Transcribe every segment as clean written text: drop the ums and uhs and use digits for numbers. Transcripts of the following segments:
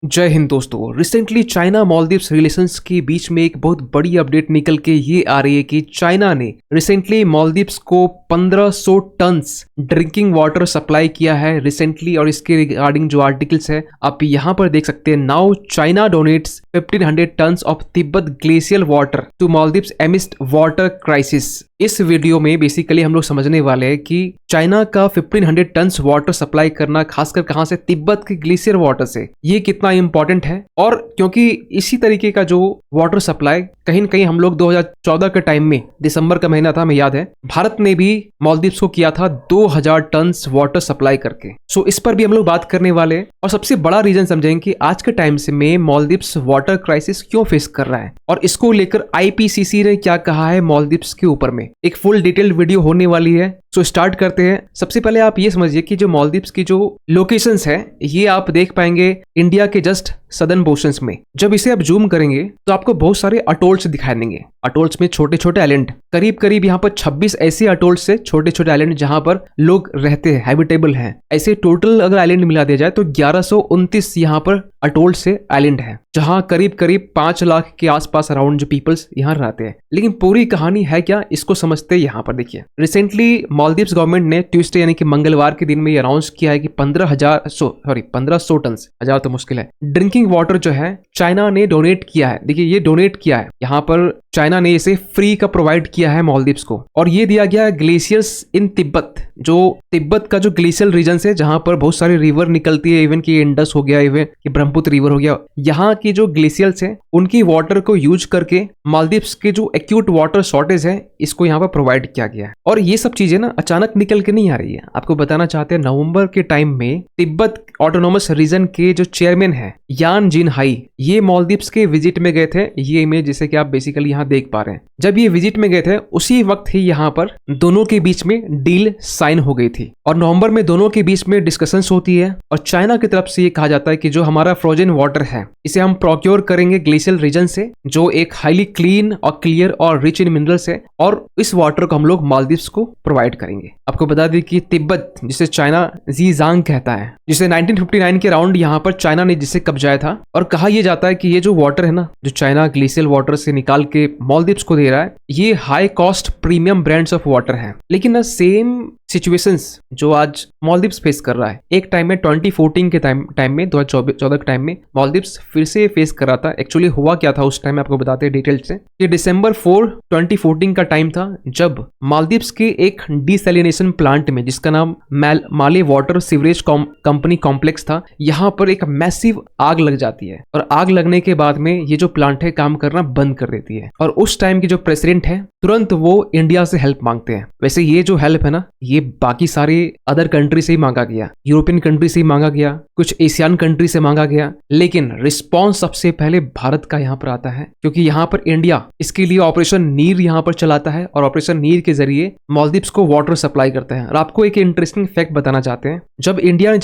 जय हिंद दोस्तों। Recently China Maldives relations के बीच में एक बहुत बड़ी अपडेट निकल के ये आ रही है कि चाइना ने रिसेंटली मालदीव्स को 1500 टन्स ड्रिंकिंग वाटर सप्लाई किया है रिसेंटली। और इसके रिगार्डिंग जो आर्टिकल्स है आप यहाँ पर देख सकते हैं। Now China donates 1500 tons of Tibet glacial water to Maldives amidst water crisis. इस वीडियो में बेसिकली हम लोग समझने वाले हैं कि चाइना का 1500 टन्स वाटर सप्लाई करना खासकर कहां से, तिब्बत के ग्लेशियर वाटर से, ये कितना इंपॉर्टेंट है। और क्योंकि इसी तरीके का जो वाटर सप्लाई कहीं न कहीं हम लोग 2014 के टाइम में, दिसंबर का महीना था, हमें याद है, भारत ने भी मालदीव्स को किया था 2000 टन्स वाटर सप्लाई करके। सो इस पर भी हम लोग बात करने वाले हैं और सबसे बड़ा रीजन समझेंगे कि आज के टाइम से में मालदीव्स वाटर क्राइसिस क्यों फेस कर रहा है और इसको लेकर आईपीसीसी ने क्या कहा है मालदीव्स के ऊपर में। एक फुल डिटेल्ड वीडियो होने वाली है। सो स्टार्ट करते हैं। सबसे पहले आप ये समझिए कि जो मालदीव्स की जो लोकेशंस है ये आप देख पाएंगे इंडिया के जस्ट सदर्न पोर्शंस में। जब इसे आप जूम करेंगे तो आपको बहुत सारे अटोल्स दिखाई देंगे। अटोल्स में छोटे छोटे आइलैंड, करीब करीब यहाँ पर 26 ऐसे अटोल्स है, छोटे छोटे आइलैंड जहां पर लोग रहते हैं, हैबिटेबल हैं। ऐसे टोटल अगर आइलैंड मिला दिया जाए तो 1129 यहाँ पर अटोल से आइलैंड है, जहां करीब करीब 5 लाख के आसपास अराउंड जो पीपल्स यहाँ रहते हैं। लेकिन पूरी कहानी है क्या, इसको समझते हैं। यहाँ पर देखिए, रिसेंटली मालदीव्स गवर्नमेंट ने ट्यूसडे यानी कि मंगलवार के दिन में ये अनाउंस किया है कि 1500 टन, हजार तो मुश्किल है, ड्रिंकिंग वाटर जो है चाइना ने डोनेट किया है। देखिए ये डोनेट किया है, यहाँ पर चाइना ने इसे फ्री का प्रोवाइड किया है मालदीव्स को। और ये दिया गया है ग्लेशियर्स इन तिब्बत, जो तिब्बत का जो ग्लेशियल रीजन है जहां पर बहुत सारी रिवर निकलती है, इवन कि इंडस हो गया, इवन कि ब्रह्मपुत्र रिवर हो गया, यहाँ की जो ग्लेशियल्स है उनकी वाटर को यूज करके मालदीव्स के जो एक्यूट वाटर शॉर्टेज है इसको यहाँ पर प्रोवाइड किया गया है। और ये सब चीजें ना अचानक निकल के नहीं आ रही है। आपको बताना चाहते हैं, नवंबर के टाइम में तिब्बत ऑटोनोमस रीजन के जो चेयरमैन है यान जिन हाई, ये मालदीव्स के विजिट में गए थे। ये इमेज जैसे कि आप बेसिकली यहाँ देख पा रहे हैं, जब ये विजिट में गए थे उसी वक्त ही यहाँ पर दोनों के बीच में डील साइन हो गई थी। और नवंबर में दोनों के बीच में डिस्कशंस होती है और चाइना की तरफ से ये कहा जाता है कि जो हमारा फ्रोजन वाटर है इसे हम प्रोक्योर करेंगे ग्लेशियल रीजन से, जो एक हाईली क्लीन और क्लियर और रिच इन मिनरल्स है, और इस वाटर को हम लोग मालदीव्स को प्रोवाइड करेंगे। आपको बता दें कि तिब्बत, जिसे चाइना ज़ीजांग कहता है, जिसे 1959 के अराउंड यहाँ पर चाइना ने जिसे कब्जाया था, और कहा यह जाता है कि ये जो वाटर है ना, जो चाइना ग्लेशियल वाटर से निकाल के मालदीव्स को दे रहा है, ये high cost premium brands of water है। लेकिन ना सेम सिचुएशंस जो आज मालदीव्स फेस कर रहा है, एक टाइम में 2014 के टाइम में 2014 के टाइम में मालदीव्स फिर से फेस कर रहा था। एक्चुअली हुआ क्या था उस टाइम आपको बताते हैं डिटेल से। ये दिसंबर 4, 2014 का टाइम था जब मालदीव्स के एक डिसैलिनेशन प्लांट में, जिसका नाम माले वाटर सीवरेज कंपनी कॉम्प्लेक्स था, यहाँ पर एक मैसिव आग लग जाती है। और आग लगने के बाद में ये जो प्लांट है काम करना बंद कर देती है। और उस टाइम की जो प्रेसिडेंट है तुरंत वो इंडिया से हेल्प मांगते हैं। वैसे ये जो हेल्प है ना, ये बाकी सारे अदर कंट्री से ही मांगा गया, यूरोपियन कंट्री से ही मांगा गया, कुछ एशियन कंट्री से मांगा गया, लेकिन रिस्पॉन्स सबसे पहले भारत का यहाँ पर आता है, क्योंकि यहाँ पर इंडिया इसके लिए ऑपरेशन नीर यहाँ पर चलाता है और ऑपरेशन नीर के जरिए मालदीव्स को वाटर सप्लाई करता है। और आपको एक इंटरेस्टिंग फैक्ट बताना चाहते हैं, जब इंडिया ने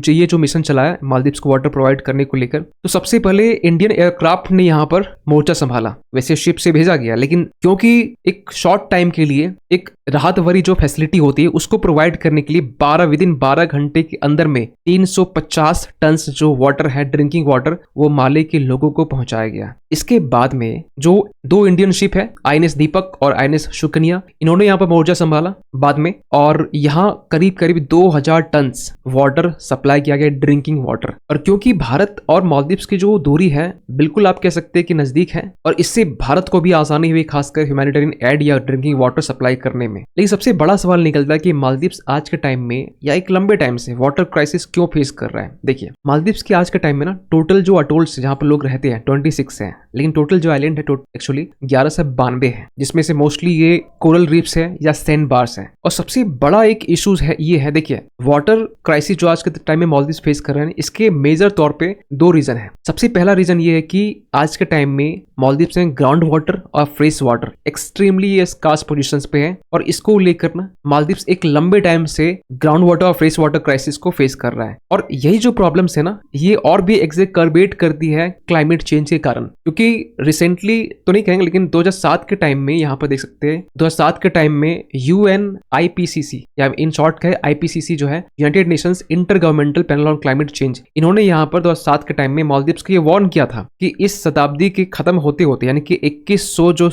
ये जो मिशन चलाया मालदीव्स को वाटर प्रोवाइड करने को लेकर, तो सबसे पहले इंडियन एयरक्राफ्ट ने यहाँ पर मोर्चा संभाला। वैसे शिप से भेजा गया, लेकिन क्योंकि एक शॉर्ट टाइम के लिए एक राहत भरी जो फैसिलिटी होती है उसको प्रोवाइड करने के लिए विदिन 12 घंटे के अंदर में 350 टन जो वाटर है, ड्रिंकिंग वाटर, वो माले के लोगों को पहुंचाया गया। इसके बाद में जो 2 इंडियन शिप है, आईएनएस दीपक और आईएनएस शुकनिया, इन्होंने यहाँ पर मोर्चा संभाला बाद में, और यहाँ करीब करीब 2000 टन वाटर सप्लाई किया गया, ड्रिंकिंग वाटर। और क्योंकि भारत और मालदीव्स की जो दूरी है बिल्कुल आप कह सकते हैं कि नजदीक है, और इससे भारत को भी आसानी हुई खासकर ह्यूमैनिटेरियन एड या ड्रिंकिंग वाटर सप्लाई करने में। लेकिन सबसे बड़ा सवाल निकलता है कि मालदीव्स आज के टाइम में या एक लंबे टाइम से वाटर क्राइसिस क्यों फेस कर रहा है। देखिए, मालदीव्स के आज के टाइम में ना टोटल जो अटोल्स जहां पर लोग रहते हैं 26 हैं, लेकिन टोटल जो आइलैंड है एक्चुअली 1192 है, जिसमें से मोस्टली ये कोरल रीफ्स है या सैंड बार्स है। और सबसे बड़ा एक इशूज है ये है, देखिए, वाटर क्राइसिस जो आज के टाइम में मालदीव्स फेस कर रहे हैं, इसके मेजर तौर पे 2 रीजन है। सबसे पहला रीजन ये है कि आज के टाइम में मालदीव्स में ग्राउंड वाटर और fresh water extremely scarce positions पे है, और इसको लेकर ना मालदीव्स एक लंबे टाइम से ग्राउंड वाटर और फ्रेश वाटर क्राइसिस को फेस कर रहा है। और यही जो प्रॉब्लम्स है ना, ये और भी एग्जैक्ट करबेट करती है क्लाइमेट चेंज के कारण, क्योंकि क्योंकि रिसेंटली तो नहीं कहेंगे लेकिन 2007 के टाइम में यहाँ पर देख सकते हैं 2007 के टाइम में UNIPCC या इन शॉर्ट का IPCC जो है United Nations inter governmental panel on climate change, इन्होंने यहाँ पर 2007 के टाइम में मालदीव्स को ये वार्न किया था कि इस शताब्दी के खत्म होते होते यानी कि 2100 जो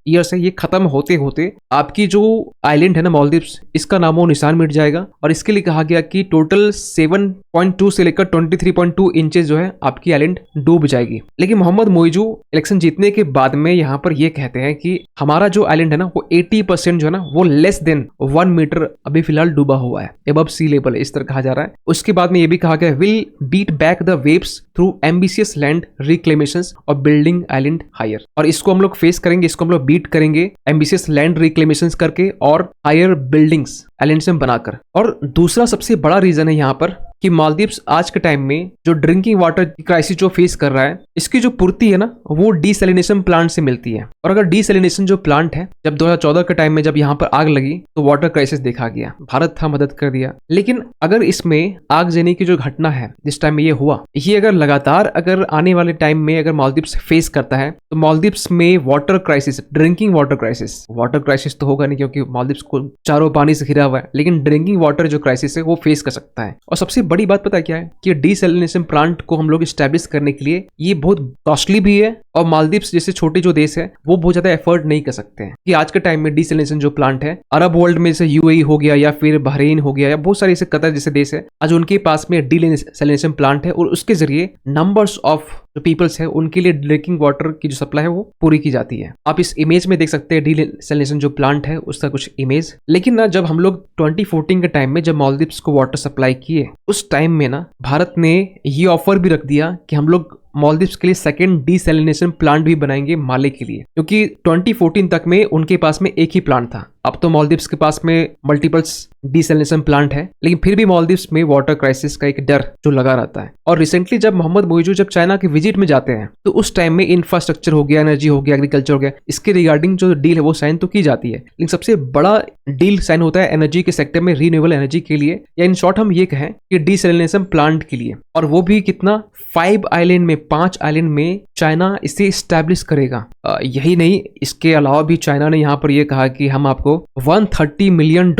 ईयर्स है ये खत्म होते होते आपकी जो आइलैंड है ना मालदीव्स, इसका नामो निशान मिट जाएगा। और इसके लिए कहा गया कि टोटल 7.2 से लेकर 23.2 इंचेस जो है आपकी आइलैंड डूब जाएगी। लेकिन मोहम्मद मोइजू इलेक्शन जीतने के बाद में यहाँ पर ये कहते हैं कि हमारा जो आइलैंड है ना वो 80% जो है ना वो लेस देन 1 मीटर अभी फिलहाल डूबा हुआ है, अबव सी लेवल इस तरह कहा जा रहा है। उसके बाद में ये भी कहा गया will beat back the waves through ambitious land reclamations और बिल्डिंग आइलैंड हायर। और इसको हम लोग फेस करेंगे, इसको हम लोग बीट करेंगे एम्बिशियस लैंड रिक्लेमेशंस करके और हायर बिल्डिंग्स आइलैंड से बनाकर। और दूसरा सबसे बड़ा रीजन है यहाँ पर कि मालदीव्स आज के टाइम में जो ड्रिंकिंग वाटर क्राइसिस जो फेस कर रहा है, इसकी जो पूर्ति है ना वो डीसैलिनेशन प्लांट से मिलती है। और अगर डीसैलिनेशन जो प्लांट है, जब 2014 के टाइम में जब यहाँ पर आग लगी तो वाटर क्राइसिस देखा गया, भारत था मदद कर दिया। लेकिन अगर इसमें आग जलने की जो घटना है जिस टाइम में ये हुआ, ये अगर लगातार अगर आने वाले टाइम में अगर मालदीव्स फेस करता है तो मालदीव्स में water crisis, drinking water crisis तो होगा नहीं क्योंकि मालदीव्स को चारों पानी से घिरा हुआ है, लेकिन ड्रिंकिंग वाटर जो क्राइसिस है वो फेस कर सकता है। और सबसे बड़ी बात पता क्या है कि डीसैलिनेशन प्लांट को हम लोग स्टैब्लिश करने के लिए ये बहुत कॉस्टली भी है और मालदीव्स जैसे छोटे जो देश है वो बहुत ज्यादा एफर्ट नहीं कर सकते हैं कि आज के टाइम में डीसैलिनेशन जो प्लांट है अरब वर्ल्ड में जैसे UAE हो गया या फिर बहरीन हो गया या बहुत सारे ऐसे कतर जैसे देश है, आज उनके पास में डीसैलिनेशन प्लांट है और उसके जरिए नंबर्स ऑफ जो पीपल्स है उनके लिए ड्रिंकिंग वाटर की जो सप्लाई है वो पूरी की जाती है। आप इस इमेज में देख सकते हैं डीसैलिनेशन जो प्लांट है उसका कुछ इमेज। लेकिन ना जब हम लोग 2014 के टाइम में जब मालदीव्स को वाटर सप्लाई किए उस टाइम में ना भारत ने ये ऑफर भी रख दिया कि हम लोग मालदीव्स के लिए सेकंड डीसैलिनेशन प्लांट भी बनाएंगे माले के लिए, क्योंकि 2014 तक में उनके पास में एक ही प्लांट था। अब तो मालदीव्स के पास में मल्टीपल्स डीसैलिनेशन प्लांट है, लेकिन फिर भी मालदीव्स में वाटर क्राइसिस का एक डर जो लगा रहता है। और रिसेंटली जब मोहम्मद मोइजू जब चाइना के विजिट में जाते हैं तो उस टाइम में इंफ्रास्ट्रक्चर हो गया, एनर्जी हो गया, एग्रीकल्चर हो गया, इसके रिगार्डिंग जो डील है वो साइन तो की जाती है, लेकिन सबसे बड़ा डील साइन होता है एनर्जी के सेक्टर में, रीन्यूएबल एनर्जी के लिए, या इन शॉर्ट हम ये कहें कि डीसैलिनेशन प्लांट के लिए। और वो भी कितना 5 आइलैंड में चाइना इसे स्टैब्लिश करेगा। यही नहीं, इसके अलावा भी चाइना ने यहाँ पर यह कहा कि हम आपको $130 मिलियन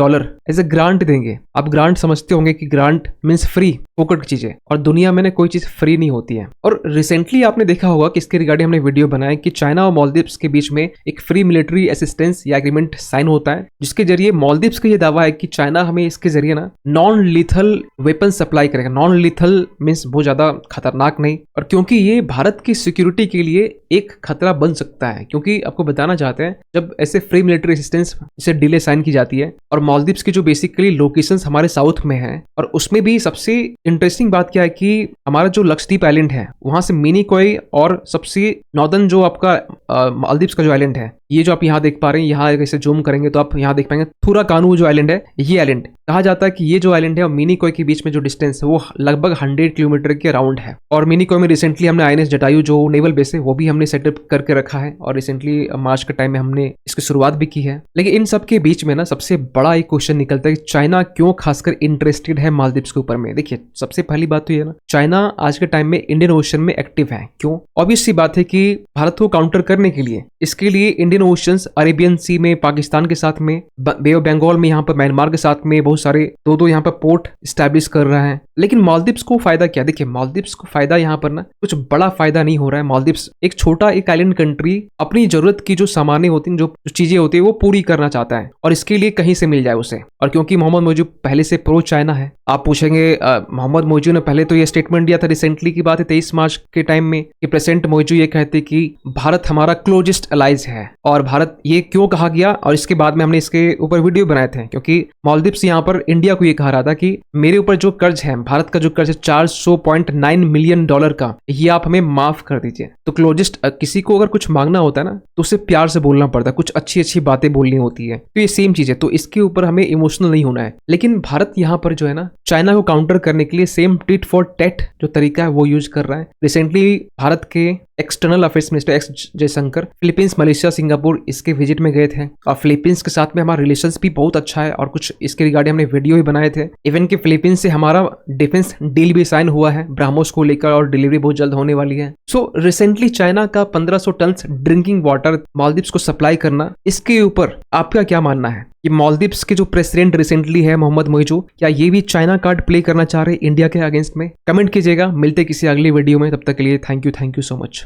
एज ए ग्रांट देंगे। आप ग्रांट समझते होंगे कि ग्रांट मीन्स फ्री, फोकट की चीजें, और दुनिया में कोई चीज फ्री नहीं होती है। और रिसेंटली आपने देखा होगा कि इसके रिगार्डिंग हमने वीडियो बनाया कि चाइना और मालदीव्स के बीच में एक फ्री मिलिट्री असिस्टेंस या एग्रीमेंट साइन होता है, जिसके जरिए मालदीव्स का यह दावा है कि चाइना हमें इसके जरिए ना नॉन लीथल वेपन सप्लाई करेगा। नॉन लीथल मीन्स बहुत ज्यादा खतरनाक नहीं, और क्योंकि ये भारत की सिक्योरिटी के लिए एक खतरा बन सकता है, क्योंकि आपको बताना चाहते हैं जब ऐसे फ्री मिलिट्री असिस्टेंस से डीले साइन की जाती है और मालदीव्स की जो बेसिकली लोकेशंस हमारे साउथ में है, और उसमें भी सबसे इंटरेस्टिंग बात क्या है कि हमारा जो लक्षद्वीप आइलैंड है वहां से मिनिकॉय और सबसे नॉर्दर्न जो आपका मालदीव्स का जो आइलैंड है, ये जो आप यहाँ देख पा रहे हैं, यहाँ ऐसे जूम करेंगे तो आप यहाँ देख पाएंगे थूरा कानू जो आइलैंड है, ये आइलैंड कहा जाता है कि ये जो आइलैंड है और मिनिकॉय के बीच में जो डिस्टेंस है वो लगभग 100 किलोमीटर के अराउंड है। और मिनिकॉय में रिसेंटली हमने INS जटायु जो नेवल बेस है वो भी हमने सेटअप करके रखा है, और रिसेंटली मार्च के टाइम में हमने इसकी शुरुआत भी की है। लेकिन इन सब के बीच में ना सबसे बड़ा एक क्वेश्चन निकलता है कि चाइना क्यों खासकर इंटरेस्टेड है मालदीव्स के ऊपर में। देखिए, सबसे पहली बात तो ये ना, चाइना आज के टाइम में इंडियन ओशन में एक्टिव है। क्यों? ऑब्वियस सी बात है कि भारत को काउंटर करने के लिए, इसके लिए इंडियन ओशन, अरेबियन सी में पाकिस्तान के साथ में, बे ऑफ बंगाल में, यहाँ पर म्यांमार के साथ में बहुत सारे दो यहाँ पर पोर्ट स्टैब्लिश कर रहा है। लेकिन मालदीव्स को फायदा क्या? देखिए, मालदीव्स को फायदा यहाँ पर ना कुछ बड़ा फायदा नहीं हो रहा है। मालदीव्स एक छोटा एक आइलैंड कंट्री अपनी जरूरत की जो सामानें होती हैं, जो चीजें होती है वो पूरी करना चाहता है, और इसके लिए कहीं से मिल जाए उसे। और क्योंकि मोहम्मद मोइजू पहले से प्रो चाइना है, आप पूछेंगे मोहम्मद मोइजू ने पहले तो ये स्टेटमेंट दिया था, रिसेंटली की बात है 23 मार्च के टाइम में, कि प्रेसिडेंट मोइजू ये कहते कि भारत हमारा क्लोजेस्ट अलाइज है। और भारत, ये क्यों कहा गया, और इसके बाद में हमने इसके ऊपर वीडियो बनाए थे, क्योंकि मालदीव्स यहाँ पर इंडिया को ये कहा रहा था कि मेरे ऊपर जो कर्ज है, भारत का जो कर्ज है $400.9 मिलियन का, ये आप हमें माफ कर दीजिए। तो क्लोजेस्ट, किसी को अगर कुछ मांगना होता है ना तो उसे प्यार से बोलना पड़ता है, कुछ अच्छी अच्छी बातें बोलनी होती है। तो ये सेम चीज है, तो इसके ऊपर हमें इमोशनल नहीं होना है। लेकिन भारत यहाँ पर जो है ना चाइना को काउंटर करने के लिए सेम टिट फॉर टैट जो तरीका है वो यूज कर रहा है। रिसेंटली भारत के external affairs minister S Jaishankar Philippines, Malaysia, Singapore इसके विजिट में गए थे और फिलीपींस के साथ में हमारा रिलेशंस भी बहुत अच्छा है और कुछ इसके रिगार्डिंग हमने वीडियो भी बनाए थे। इवन कि फिलीपींस से हमारा डिफेंस डील भी साइन हुआ है ब्रह्मोस को लेकर और डिलीवरी बहुत जल्द होने वाली है। सो रिसेंटली चाइना का 1500 टन ड्रिंकिंग वाटर मालदीव्स को सप्लाई करना, इसके ऊपर आपका क्या मानना है कि मालदीव्स के जो प्रेसिडेंट रिसेंटली है मोहम्मद मोइजू, क्या ये भी चाइना कार्ड प्ले करना चाह रहे हैं इंडिया के अगेंस्ट में? कमेंट कीजिएगा। मिलते किसी अगली वीडियो में, तब तक के लिए थैंक यू सो मच।